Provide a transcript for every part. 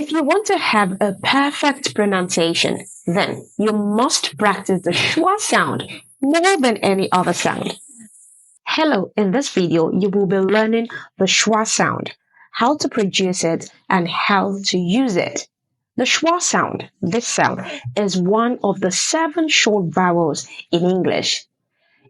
If you want to have a perfect pronunciation, then you must practice the schwa sound more than any other sound. Hello, in this video, you will be learning the schwa sound, how to produce it, and how to use it. The schwa sound, this sound, is one of the 7 short vowels in English.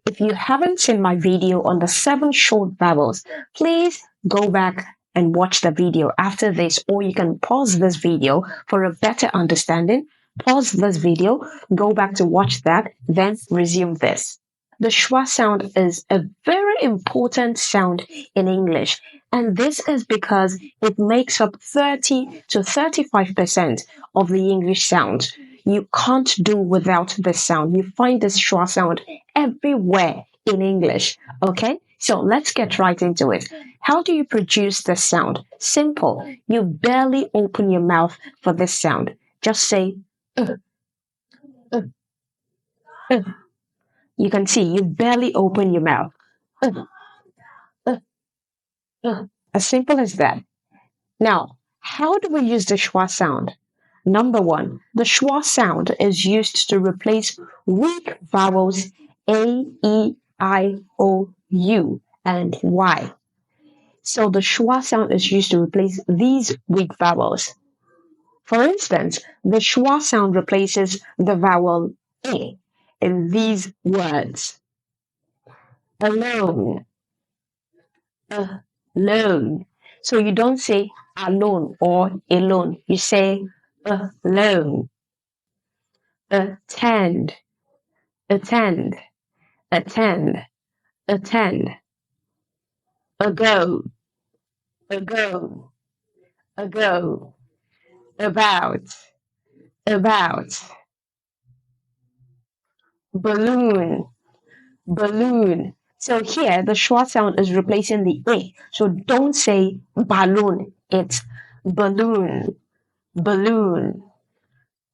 If you haven't seen my video on the 7 short vowels, please go back and watch the video after this, or you can pause this video for a better understanding. Pause this video, go back to watch that, then resume this. The schwa sound is a very important sound in English, and this is because it makes up 30 to 35% of the English sounds. You can't do without this sound. You find this schwa sound everywhere in English. Okay, so let's get right into it. How do you produce this sound? Simple. You barely open your mouth for this sound. Just say, uh. You can see you barely open your mouth. As simple as that. Now, how do we use the schwa sound? Number 1, the schwa sound is used to replace weak vowels A, E, I, O, U, and Y. So the schwa sound is used to replace these weak vowels. For instance, the schwa sound replaces the vowel A in these words. Alone, alone. So you don't say alone or alone. You say alone. Attend, attend, attend, attend. Ago, ago, ago. About, about. Balloon, balloon. So here the schwa sound is replacing the A. So don't say balloon, it's balloon, balloon.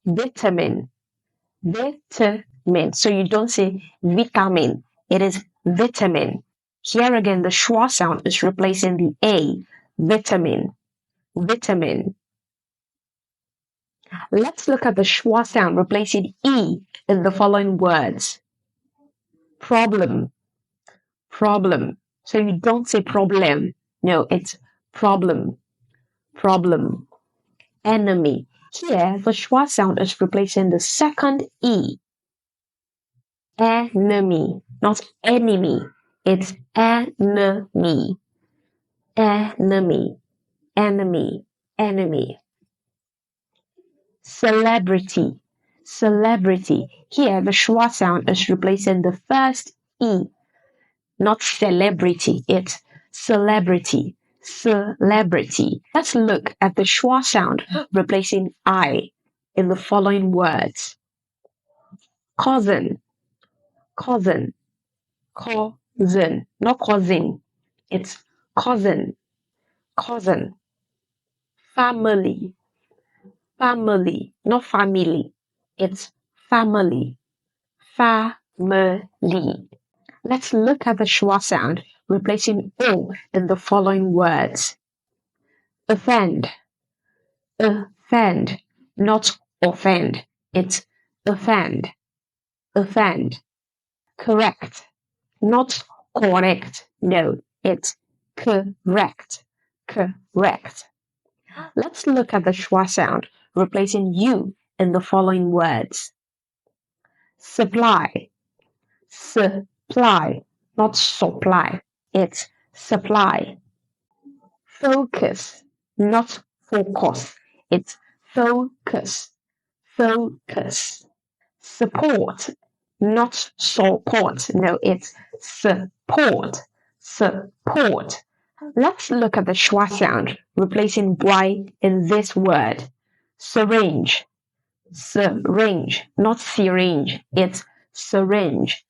Vitamin, vitamin. So you don't say vitamin, it is vitamin. Here again, the schwa sound is replacing the A, vitamin, vitamin. Let's look at the schwa sound replacing E in the following words. Problem, problem. So you don't say problem, no, it's problem, problem. Enemy. Here, the schwa sound is replacing the second E. Enemy, not enemy. It's enemy, enemy, enemy, enemy. Celebrity, celebrity. Here, the schwa sound is replacing the first E. Not celebrity, it's celebrity, celebrity. Let's look at the schwa sound replacing I in the following words. Cousin, cousin, cousin, not cousin, it's cousin, cousin. Family, family, not family, it's family, family. Let's look at the schwa sound replacing O in the following words. Offend, offend, not offend, it's offend, offend. Correct, not correct, no, it's correct, correct. Let's look at the schwa sound replacing U in the following words. Supply, supply, not supply, it's supply. Focus, not focus, it's focus, focus. Support, not support, no, it's support, support. Let's look at the schwa sound replacing Y in this word. Syringe, syringe, not syringe, it's syringe.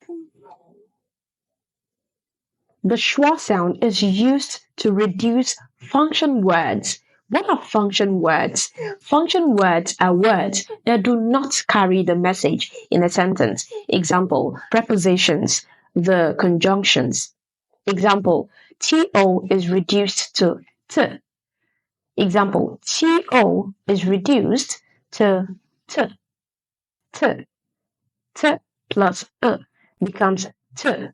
The schwa sound is used to reduce function words. What are function words? Function words are words that do not carry the message in a sentence. Example, prepositions, the conjunctions. Example, to is reduced to t. Example, to is reduced to t, t, t plus becomes t.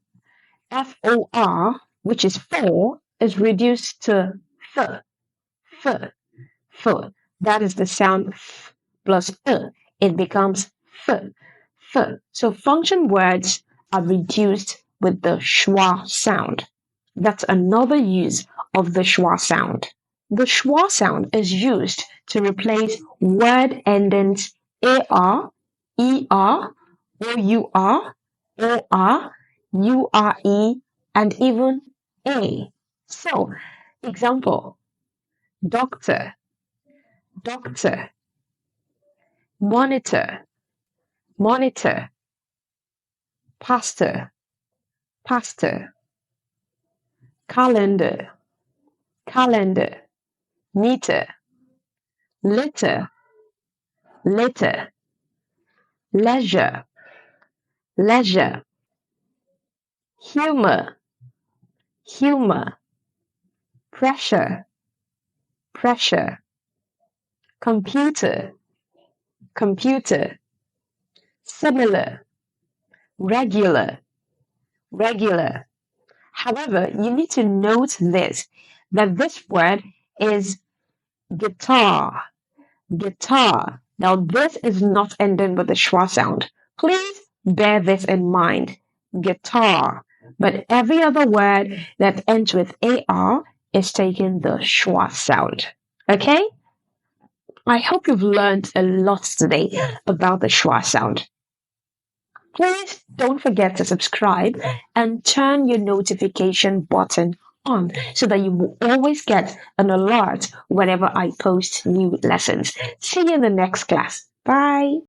For, which is for, is reduced to f, f, f. That is the sound f plus it becomes f, f. So function words are reduced with the schwa sound. That's another use of the schwa sound. The schwa sound is used to replace word endings ar, er, our, or, ure, and even a. So, example, doctor, doctor, monitor, monitor, pastor, pastor, calendar, calendar, meter, litter, litter, leisure, leisure, humor, humor, pressure, pressure, computer, computer, similar, regular, regular. However, you need to note this, that this word is guitar, guitar. Now, this is not ending with the schwa sound. Please bear this in mind. Guitar. But every other word that ends with AR is taking the schwa sound. Okay? I hope you've learned a lot today about the schwa sound. Please don't forget to subscribe and turn your notification button on so that you will always get an alert whenever I post new lessons. See you in the next class. Bye.